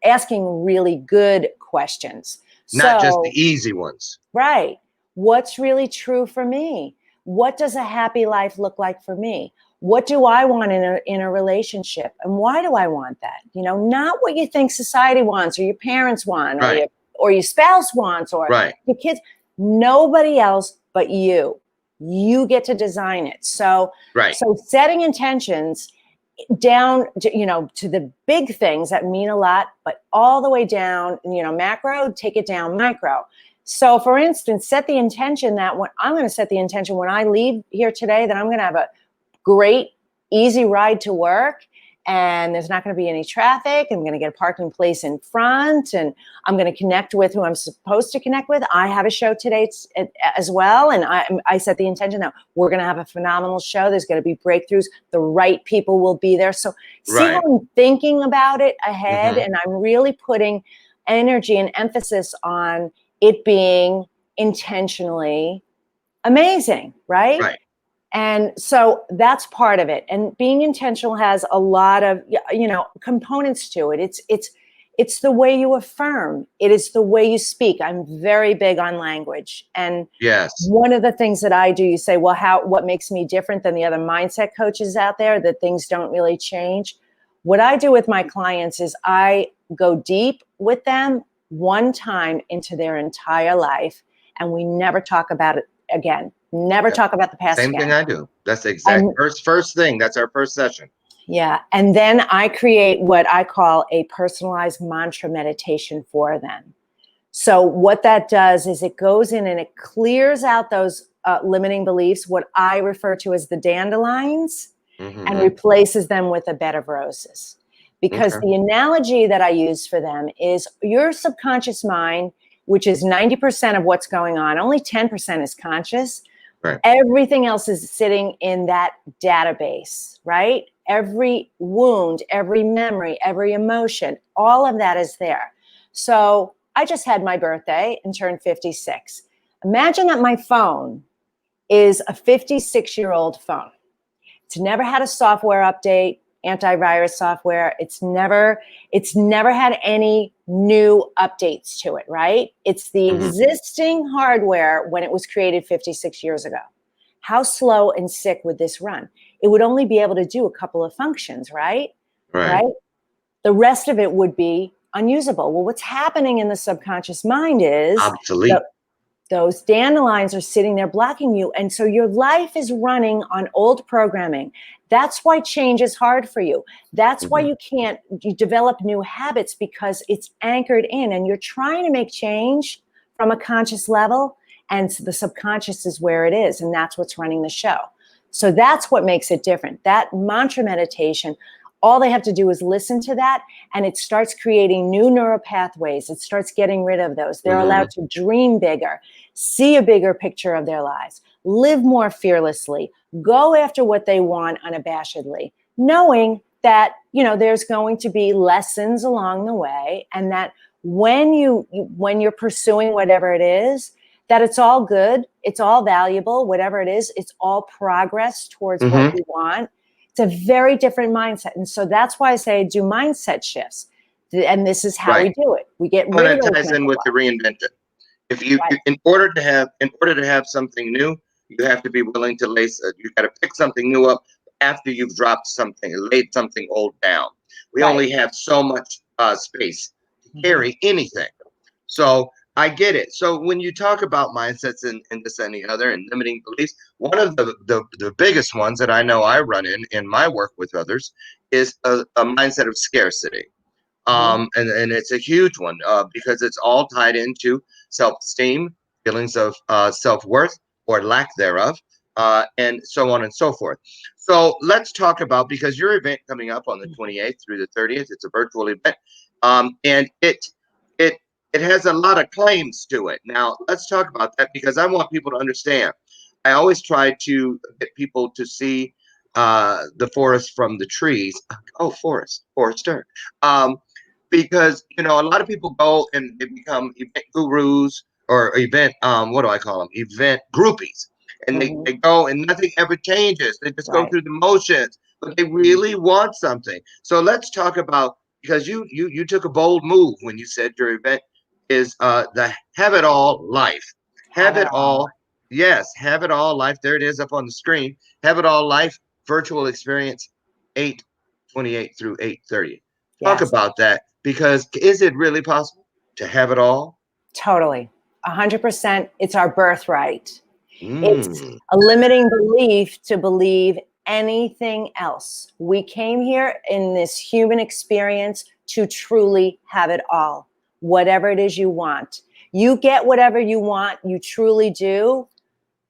asking really good questions. Not just the So, easy ones. right, what's really true for me? What does a happy life look like for me? What do I want in a relationship, and why do I want that? Not what you think society wants, or your parents want, Right. or your spouse wants, or Right. your kids. Nobody else but you. You get to design it. So Right. setting intentions down to the big things that mean a lot, but all the way down, macro, take it down micro. So for instance, set the intention that when I'm going to set the intention when I leave here today, that I'm going to have a great, easy ride to work, and there's not going to be any traffic. I'm going to get a parking place in front, and I'm going to connect with who I'm supposed to connect with. I have a show today as well, and I set the intention that we're going to have a phenomenal show. There's going to be breakthroughs. The right people will be there. So see how Right. I'm thinking about it ahead, Mm-hmm. and I'm really putting energy and emphasis on it being intentionally amazing, right? Right. And so that's part of it. And being intentional has a lot of, components to it. It's the way you affirm. It is the way you speak. I'm very big on language. And Yes. one of the things that I do, you say, well, what makes me different than the other mindset coaches out there, that things don't really change? What I do with my clients is I go deep with them one time into their entire life, and we never talk about it again. Never talk about the past Same thing again. I do. That's the exact And first thing. That's our first session. yeah, and then I create what I call a personalized mantra meditation for them. So what that does is it goes in and it clears out those limiting beliefs, what I refer to as the dandelions, and Mm-hmm. replaces them with a bed of roses. Because Okay. the analogy that I use for them is your subconscious mind, which is 90% of what's going on, only 10% is conscious. Right. Everything else is sitting in that database, right? Every wound, every memory, every emotion, all of that is there. So I just had my birthday and turned 56. Imagine that my phone is a 56-year-old phone. It's never had a software update antivirus software. It's never had any new updates to it, right? It's the existing hardware when it was created 56 years ago. How slow and sick would this run? It would only be able to do a couple of functions, right? Right. The rest of it would be unusable. Well, what's happening in the subconscious mind is Obsolete. those dandelions are sitting there blocking you. And so your life is running on old programming. That's why change is hard for you. That's why you develop new habits, because it's anchored in, and you're trying to make change from a conscious level, and the subconscious is where it is. And that's what's running the show. So that's what makes it different. That mantra meditation, all they have to do is listen to that, and it starts creating new neural pathways. It starts getting rid of those. They're allowed to dream bigger, see a bigger picture of their lives, live more fearlessly, go after what they want unabashedly, knowing that, there's going to be lessons along the way, and that when you're pursuing whatever it is, that it's all good, it's all valuable, whatever it is, it's all progress towards what you want. It's a very different mindset. And so that's why I say do mindset shifts. And this is how we do it. We get rid of It those ties in with the reinvention. If you, Right. in order to have something new, you have to be willing to you got to pick something new up after you've dropped something, laid something old down. We only have so much space to carry anything. So I get it. So when you talk about mindsets and this and the other and limiting beliefs, one of the biggest ones that I know I run in my work with others is a mindset of scarcity. And it's a huge one because it's all tied into self-esteem, feelings of self-worth or lack thereof, and so on and so forth. So let's talk about, because your event coming up on the 28th through the 30th, it's a virtual event, and it has a lot of claims to it. Now let's talk about that, because I want people to understand. I always try to get people to see the forest from the trees. Oh, forester. Because a lot of people go and they become event gurus or event what do I call them, event groupies, and they go and nothing ever changes. They just go through the motions, but they really want something. So let's talk about, because you took a bold move when you said your event is the have it all life. Have it all. Yes, have it all life. There it is up on the screen. Have it all life virtual experience, 8/28 through 8/30. Talk about that, because is it really possible to have it all? Totally. 100%. It's our birthright. It's Mm. a limiting belief to believe anything else. We came here in this human experience to truly have it all, whatever it is you want. You get whatever you want, you truly do.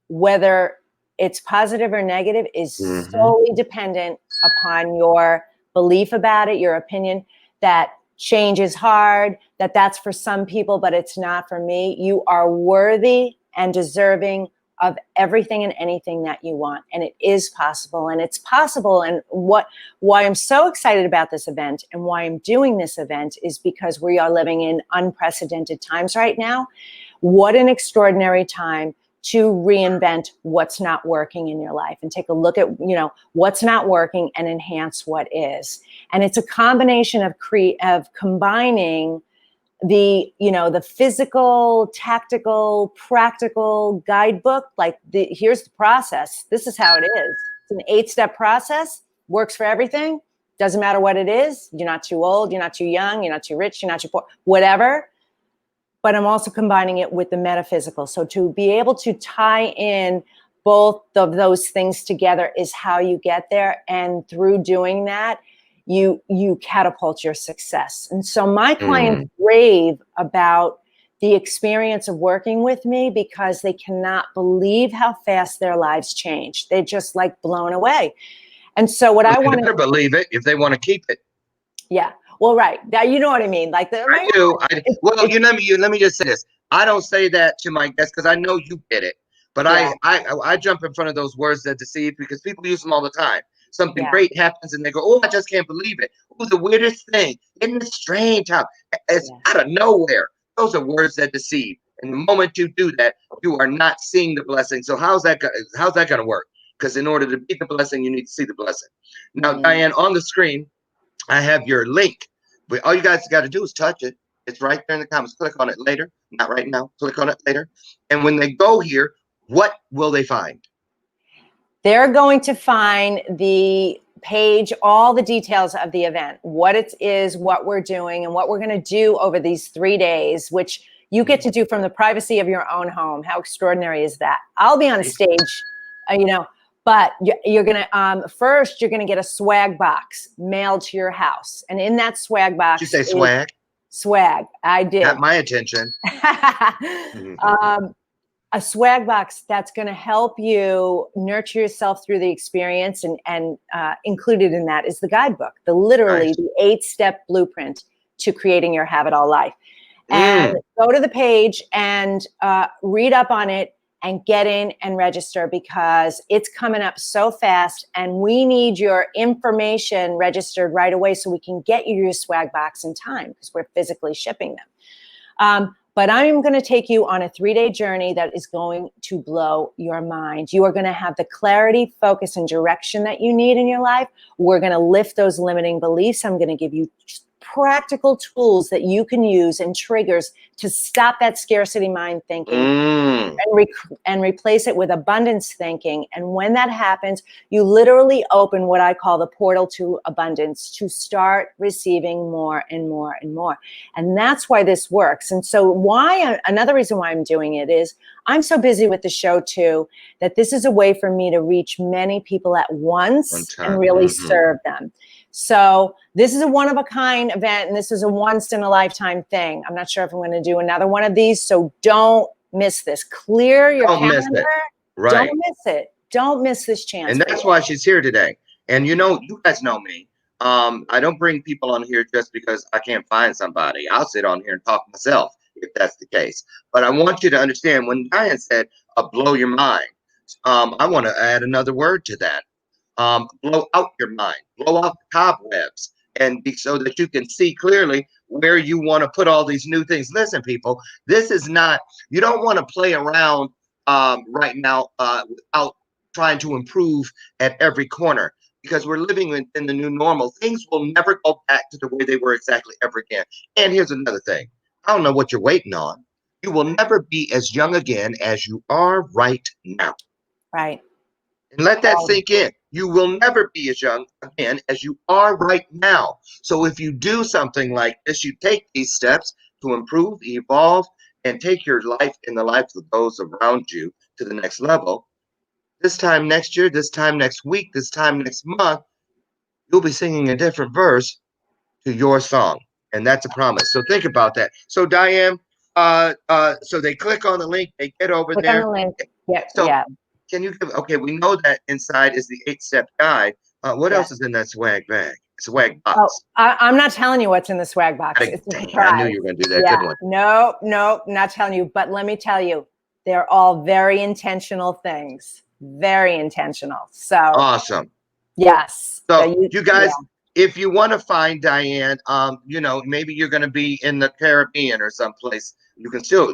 Whether it's positive or negative is solely dependent upon your belief about it, your opinion that change is hard, that that's for some people, but it's not for me. You are worthy and deserving of everything and anything that you want. And it is possible, and it's possible. And why I'm so excited about this event and why I'm doing this event is because we are living in unprecedented times right now. What an extraordinary time to reinvent what's not working in your life and take a look at, what's not working and enhance what is. And it's a combination of combining the physical, tactical, practical guidebook. Like here's the process. This is how it is. It's an 8-step process, works for everything. Doesn't matter what it is. You're not too old. You're not too young. You're not too rich. You're not too poor, whatever. But I'm also combining it with the metaphysical. So to be able to tie in both of those things together is how you get there. And through doing that, you catapult your success. And so my clients rave about the experience of working with me because they cannot believe how fast their lives change. They're just like blown away. And so what I want to believe it if they want to keep it. Yeah. Well, right. Now, you know what I mean? Like I do. Let me just say this. I don't say that to my guests because I know you get it. But I jump in front of those words that deceive, because people use them all the time. Something great happens and they go, "Oh, I just can't believe it. Oh, the weirdest thing. Isn't it strange how it's out of nowhere?" Those are words that deceive. And the moment you do that, you are not seeing the blessing. So how's that going to work? because in order to be the blessing, you need to see the blessing. Now, Mhm. Diane, on the screen, I have your link. But all you guys got to do is touch it. It's right there in the comments. Click on it later. Not right now. Click on it later. And when they go here, what will they find? They're going to find the page, all the details of the event, what it is, what we're doing, and what we're going to do over these 3 days, which you get to do from the privacy of your own home. How extraordinary is that? I'll be on stage, but you're going to, first, you're going to get a swag box mailed to your house. And in that swag box, Did you say swag? Swag. I did. Got my attention. A swag box that's going to help you nurture yourself through the experience, and included in that is the guidebook, literally Nice. the 8-step blueprint to creating your have it all life. And go to the page and read up on it and get in and register, because it's coming up so fast, and we need your information registered right away so we can get you your swag box in time, because we're physically shipping them. But I'm going to take you on a 3-day journey that is going to blow your mind. You are going to have the clarity, focus, and direction that you need in your life. We're going to lift those limiting beliefs. I'm going to give you practical tools that you can use and triggers to stop that scarcity mind thinking and replace it with abundance thinking. And when that happens, you literally open what I call the portal to abundance, to start receiving more and more and more. And that's why this works. And so another reason why I'm doing it is I'm so busy with the show too, that this is a way for me to reach many people at once and really serve them. So this is a one-of-a-kind event, and this is a once-in-a-lifetime thing. I'm not sure if I'm going to do another one of these, so don't miss this. Clear your calendar. Miss it. Right. Don't miss it. Don't miss this chance. And that's why she's here today. And you guys know me. I don't bring people on here just because I can't find somebody. I'll sit on here and talk myself if that's the case. But I want you to understand, when Diane said, blow your mind, I want to add another word to that. Blow out your mind, blow out the cobwebs, and so that you can see clearly where you want to put all these new things. Listen, people, this is not, you don't want to play around right now without trying to improve at every corner, because we're living in the new normal. Things will never go back to the way they were exactly ever again. And here's another thing. I don't know what you're waiting on. You will never be as young again as you are right now. Right. And let that sink in. You will never be as young again as you are right now. So if you do something like this, you take these steps to improve, evolve, and take your life and the lives of those around you to the next level. This time next year, this time next week, this time next month, you'll be singing a different verse to your song. And that's a promise. So think about that. So Diane, so they click on the link, they get over there. On the link. Yeah. So, yeah. Can you give, okay, we know that inside is the 8-step guide. What else is in that swag box? Oh, I'm not telling you what's in the swag box. It's a surprise. I knew you were going to do that. Good one. No, not telling you. But let me tell you, they're all very intentional things. Very intentional. So awesome. Yes. So you guys, if you want to find Diane, maybe you're going to be in the Caribbean or someplace. You can still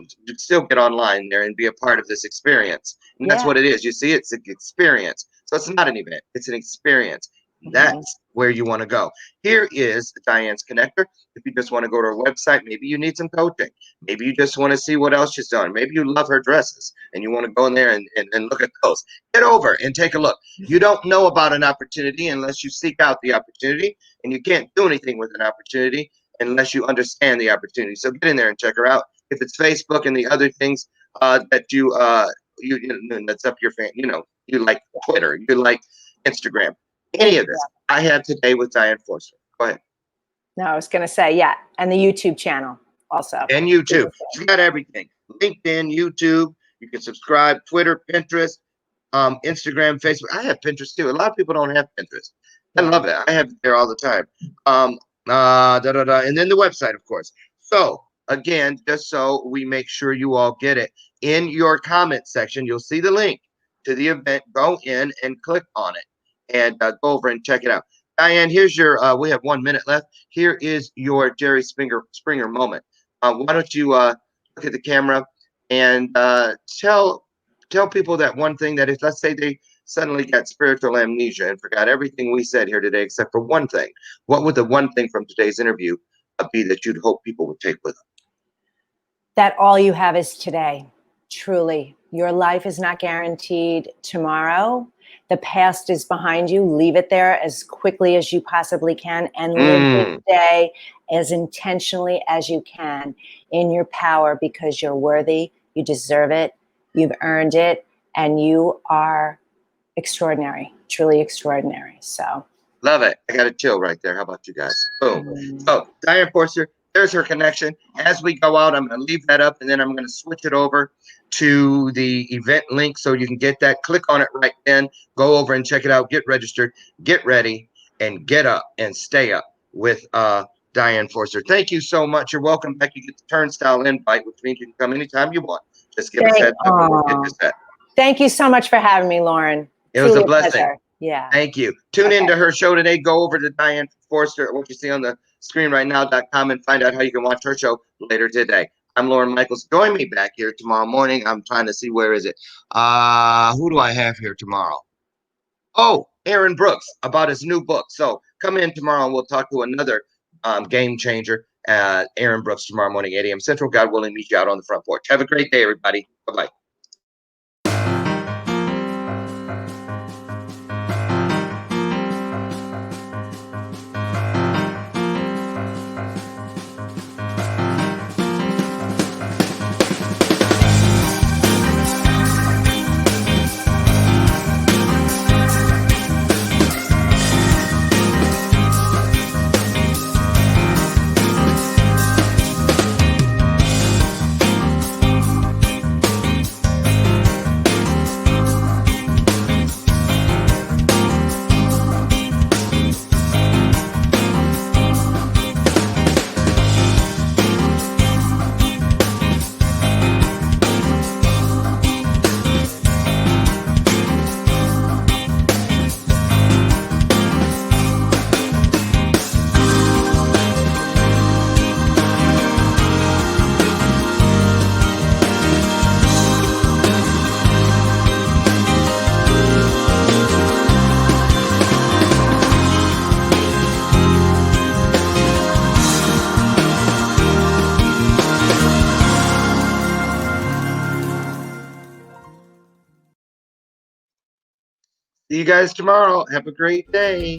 get online there and be a part of this experience. And that's what it is. You see, it's an experience. So it's not an event. It's an experience. That's where you want to go. Here is Diane's connector. If you just want to go to her website, maybe you need some coaching. Maybe you just want to see what else she's done. Maybe you love her dresses and you want to go in there and look at those. Get over and take a look. You don't know about an opportunity unless you seek out the opportunity, and you can't do anything with an opportunity unless you understand the opportunity. So get in there and check her out. If it's Facebook and the other things that you that's up your fan, you like Twitter, you like Instagram, any of this, I have today with Diane Forster. Go ahead. No, I was going to say, and the YouTube channel also. And YouTube. She's got everything. LinkedIn, YouTube. You can subscribe. Twitter, Pinterest, Instagram, Facebook. I have Pinterest too. A lot of people don't have Pinterest. I love it. I have it there all the time. And then the website, of course. So again, just so we make sure you all get it, in your comment section, you'll see the link to the event. Go in and click on it and go over and check it out. Diane, here's your, we have 1 minute left. Here is your Jerry Springer moment. Why don't you look at the camera and tell people that one thing that if, let's say suddenly got spiritual amnesia and forgot everything we said here today except for one thing, what would the one thing from today's interview be that you'd hope people would take with them? That all you have is today. Truly, your life is not guaranteed tomorrow. The past is behind you. Leave it there as quickly as you possibly can and live this day as intentionally as you can in your power, because you're worthy, you deserve it, you've earned it, and you are extraordinary, truly extraordinary. So Love it. I got a chill right there. How about you guys? Boom. So Diane Forster, there's her connection. As we go out, I'm going to leave that up, and then I'm going to switch it over to the event link so you can get that. Click on it right then. Go over and check it out. Get registered. Get ready, and get up and stay up with Diane Forster. Thank you so much. You're welcome back. You get the turnstile invite, which means you can come anytime you want. Just give us heads up and we'll get this set. Thank you so much for having me, Loren. It was a blessing. Pleasure. Yeah. Thank you. Tune into her show today. Go over to Diane Forster, what you see on the screen right now.com, and find out how you can watch her show later today. I'm Loren Michaels. Join me back here tomorrow morning. I'm trying to see, where is it? Who do I have here tomorrow? Oh, Aaron Brooks, about his new book. So come in tomorrow and we'll talk to another game changer. Aaron Brooks tomorrow morning, 8 a.m. Central. God willing, meet you out on the front porch. Have a great day, everybody. Bye-bye. See you guys tomorrow. Have a great day.